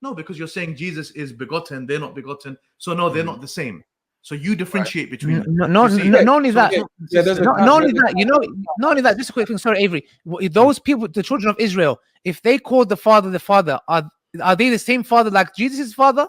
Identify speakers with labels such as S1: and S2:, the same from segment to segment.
S1: No, because you're saying Jesus is begotten, they're not begotten. So no, they're not the same. So you differentiate between them.
S2: Not only that, not only that, just a quick thing, sorry, Avery. Those people, the children of Israel, if they called the Father, are they the same Father like Jesus' Father?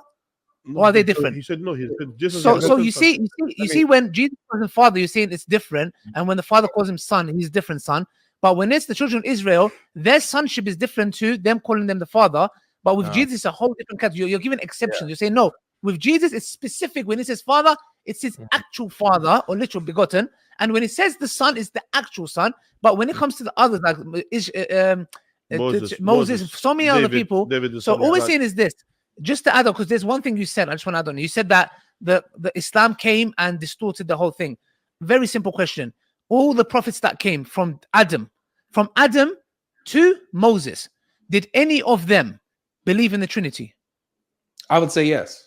S2: Or are they different?
S3: He said no. He said Jesus.
S2: So you see, when Jesus calls him Father, you're saying it's different, and when the Father calls him Son, he's different Son. But when it's the children of Israel, their sonship is different to them calling them the Father. But with Jesus, it's a whole different category. You're giving exceptions. You're saying no. With Jesus, it's specific. When it says Father, it's his actual Father or literal begotten. And when it says the Son, it's the actual Son. But when it comes to the others, like Moses, so many other people. So all we're saying is this, just to add on, because there's one thing you said, I just want to add on. You said that the Islam came and distorted the whole thing. Very simple question. All the prophets that came from Adam to Moses, did any of them believe in the Trinity?
S4: I would say yes.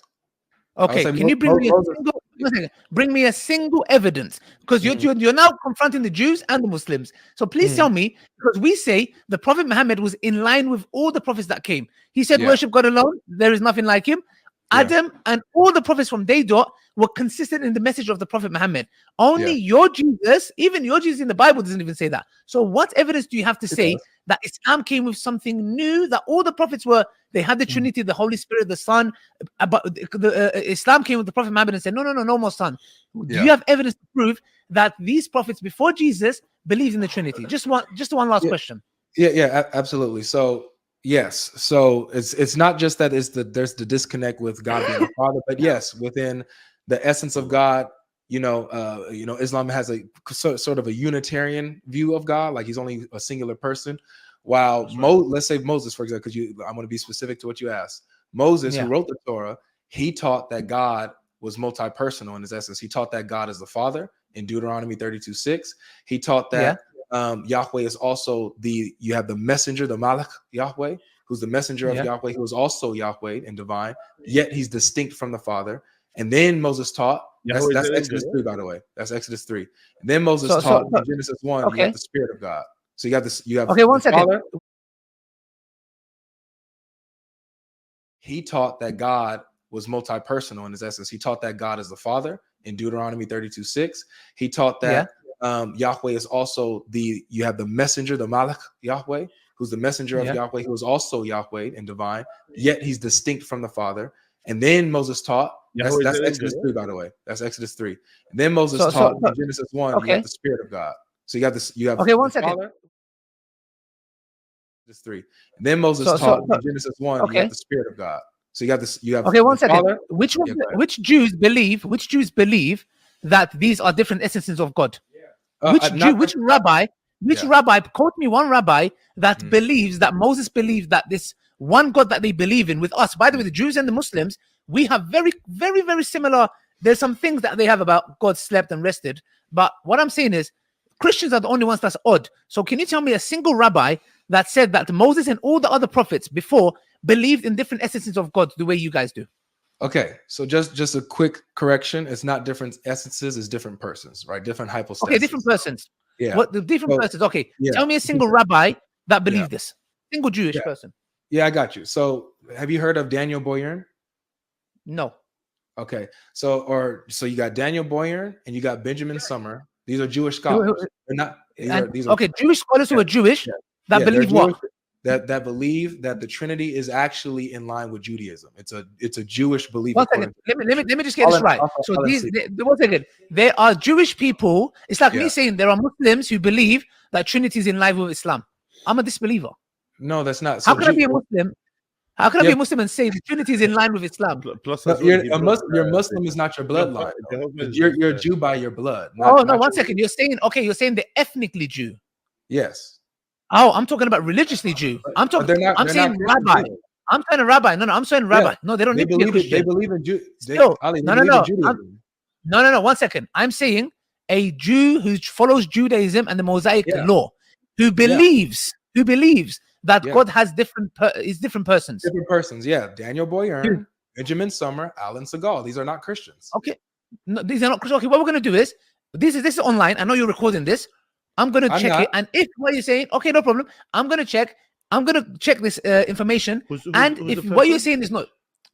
S2: Okay, can you bring me a single evidence? Because you're now confronting the Jews and the Muslims. So please tell me, because we say the Prophet Muhammad was in line with all the prophets that came. He said, worship God alone. There is nothing like him. Adam and all the prophets from day dot were consistent in the message of the Prophet Muhammad. Only your Jesus, even your Jesus in the Bible doesn't even say that. So what evidence do you have to say that Islam came with something new, that all the prophets they had the Trinity, the Holy Spirit, the Son, but Islam came with the Prophet Muhammad and said, no more Son. Do you have evidence to prove that these prophets before Jesus believed in the Trinity? Just one last question.
S4: Yeah, absolutely. So yes, so it's not just that there's the disconnect with God being a father, but yes, within the essence of God, Islam has a sort of a Unitarian view of God, like he's only a singular person. While let's say Moses, for example, because I want to be specific to what you asked. Moses, who wrote the Torah, he taught that God was multi-personal in his essence. He taught that God is the Father in Deuteronomy 32:6. He taught that Yahweh is also you have the messenger, the Malach Yahweh, who's the messenger of Yahweh, who is also Yahweh and divine, yet he's distinct from the Father. And then Moses taught, that's Exodus 3, by the way. That's Exodus 3. And then Moses taught in Genesis 1, you have the Spirit of God. So you have this,
S2: one second.
S4: Father. He taught that God was multi-personal in his essence. He taught that God is the Father in Deuteronomy 32:6. He taught that Yahweh is also you have the messenger, the Malach Yahweh, who's the messenger of Yahweh, who is also Yahweh and divine, yet he's distinct from the Father. And then Moses taught, that's Exodus 3, by the way. That's Exodus 3. And then Moses taught in Genesis 1, you have the Spirit of God. So you have this,
S2: one second.
S4: Father. 3. And then Moses taught in Genesis 1, you have the Spirit of God. So you have
S2: one second. Father. Which Jews believe that these are different essences of God? Which rabbi, quote me one rabbi that believes that Moses believed that this one God that they believe in with us. By the way, the Jews and the Muslims, we have very, very, very similar. There's some things that they have about God slept and rested. But what I'm saying is Christians are the only ones that's odd. So can you tell me a single rabbi that said that Moses and all the other prophets before believed in different essences of God the way you guys do?
S4: Okay, so just a quick correction. It's not different essences, it's different persons, right? Different hypostases.
S2: Okay, different persons.
S4: Yeah.
S2: What the different persons? Okay, tell me a single rabbi that believed this. Single Jewish person.
S4: Yeah, I got you. So have you heard of Daniel Boyarin?
S2: No.
S4: Okay, so you got Daniel Boyarin and you got Benjamin Summer. These are Jewish scholars. They're not. These are Jewish
S2: scholars who are Jewish that believe what?
S4: That believe that the Trinity is actually in line with Judaism. It's a Jewish belief.
S2: One second. Let me just get this right. So one second. There are Jewish people. It's like me saying there are Muslims who believe that Trinity is in line with Islam. I'm a disbeliever.
S4: No, that's not.
S2: How can I be a Muslim? How can I be a Muslim and say the Trinity is in line with Islam?
S3: Plus,
S4: your Muslim is not your bloodline. You're a Jew by your blood.
S2: One second. You're saying they're ethnically Jew.
S4: Yes.
S2: Oh, I'm talking about religiously Jew. I'm saying rabbi. I'm saying a rabbi. No, I'm saying rabbi. No, they don't need to be a Christian.
S4: They believe in Jew.
S2: No. 1 second. I'm saying a Jew who follows Judaism and the Mosaic law, who believes that God has different persons.
S4: Different persons, Daniel Boyarin, Benjamin Summer, Alan Segal. These are not Christians.
S2: Okay. No, these are not Christians. Okay, what we're gonna do is this is online. I know you're recording this. I'm gonna check it, and if what you're saying, okay, no problem. I'm gonna check I'm gonna check this information, and if what you're saying is not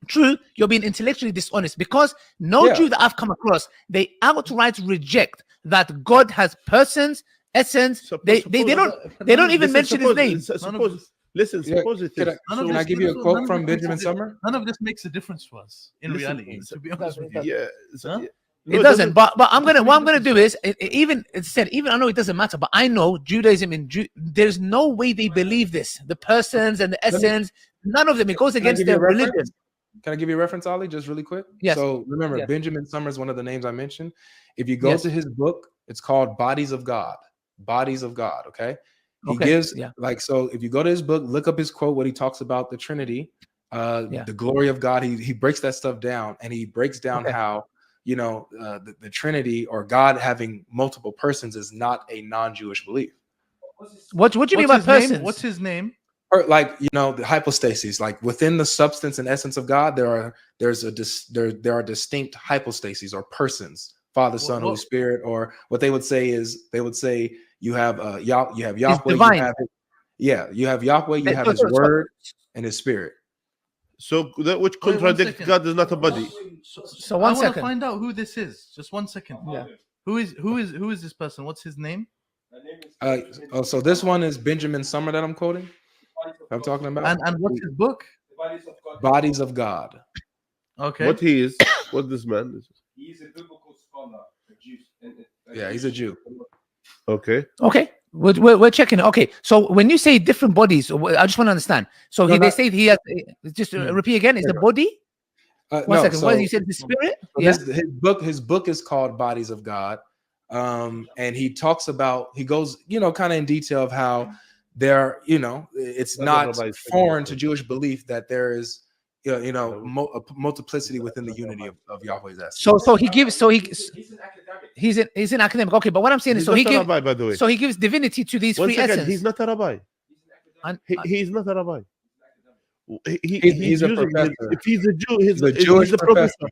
S2: true, you're being intellectually dishonest, because no Jew that I've come across, they outright reject that God has persons, essence. They don't even mention his name.
S3: Listen, suppose it is.
S4: Can I give you a quote from Benjamin Summer?
S1: None of this makes a difference to us in reality, to be honest with you.
S2: It doesn't. But what I'm gonna do is, even I know it doesn't matter, but I know Judaism there's no way they believe this. The persons and the essence, none of them. It goes against their religion.
S4: Can I give you a reference, Ali, just really quick?
S2: Yes.
S4: So remember, Benjamin Summer is one of the names I mentioned. If you go to his book, it's called Bodies of God. Bodies of God. Okay. He gives so if you go to his book, look up his quote, what he talks about the Trinity, the glory of God. He breaks that stuff down, and he breaks down how, you know, the Trinity or God having multiple persons is not a non-Jewish belief.
S2: What do you mean by persons?
S1: What's his name?
S4: Or like, you know, the hypostases, like within the substance and essence of God, there are distinct hypostases or persons, Father, Son, Holy Spirit. Or what they would say is you have you have Yahweh, you have Yahweh, you have His Word and His Spirit.
S3: So that which contradicts God is not a body.
S1: So I want to find out who this is. Just 1 second. Yeah. Who is this person? What's his name?
S4: So this one is Benjamin Summer that I'm quoting. I'm talking about.
S1: And what's his book?
S4: Bodies of God.
S1: Okay.
S3: What this man is?
S5: He's a biblical scholar, a Jew.
S4: Yeah, he's a Jew.
S3: Okay.
S2: We're checking. Okay, so when you say different bodies, I just want to understand. So they say he has. Just repeat again. Is the body? 1 second. What you said? The spirit.
S4: His book is called Bodies of God, and he talks about. He goes, you know, kind of in detail of how there, you know, it's not foreign to Jewish belief that there is, you know, a multiplicity within the unity of Yahweh's essence. He's an academic. Okay, but what I'm saying is, he gives divinity to these three essence.
S3: He's not a rabbi. He's not a rabbi.
S4: He's a professor.
S3: If he's a Jew, he's
S4: a Jewish professor.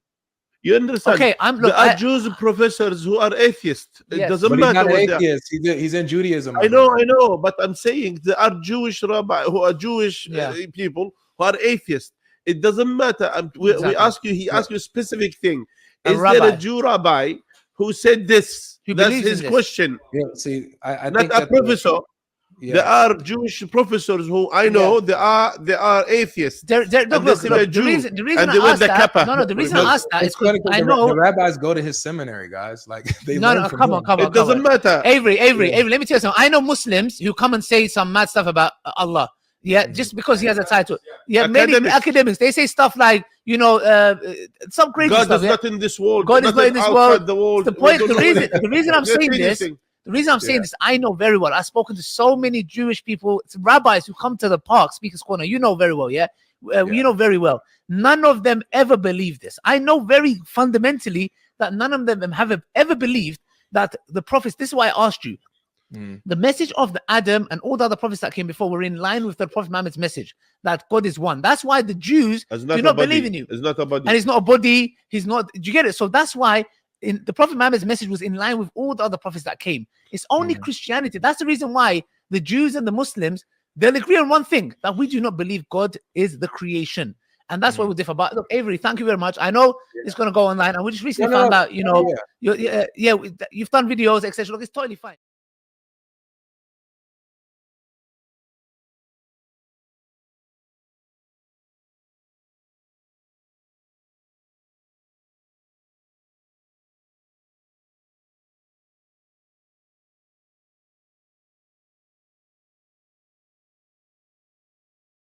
S3: You understand?
S2: Okay,
S3: there are Jews professors who are atheists. It doesn't matter.
S4: He's not atheist. He's in Judaism.
S3: I know, but I'm saying there are Jewish rabbis who are Jewish people who are atheists. It doesn't matter. We ask you. He asked you a specific thing. Is there a Jew rabbi who said this? That's his question.
S4: Yeah. See, I
S3: not
S4: think
S3: a professor. There are Jewish professors who I know they are atheists.
S2: The reason I asked that is because I know
S4: the rabbis go to his seminary, guys. Like they
S2: learn from him. Come on.
S3: It doesn't matter.
S2: Avery, let me tell you something. I know Muslims who come and say some mad stuff about Allah. Yeah, just because he has a title. Yeah, many academics, they say stuff like, you know, some crazy
S3: God
S2: stuff.
S3: God is not in this world.
S2: God is not in this world.
S3: The
S2: point. The reason I'm saying this. The reason I'm saying this, I know very well. I've spoken to so many Jewish people, rabbis who come to the park, Speaker's Corner. You know very well, you know very well. None of them ever believe this. I know very fundamentally that none of them have ever believed that the prophets. This is why I asked you. The message of the Adam and all the other prophets that came before were in line with the Prophet Muhammad's message that God is one. That's why the Jews do not believe in you.
S3: It's not a body.
S2: And it's not a body. He's not. Do you get it? So that's why the Prophet Muhammad's message was in line with all the other prophets that came. It's only Christianity. That's the reason why the Jews and the Muslims, they'll agree on one thing, that we do not believe God is the creation. And that's why we differ. But look, Avery, thank you very much. I know it's going to go online. And we just recently found out, you know, you've done videos, etc. Look, it's totally fine.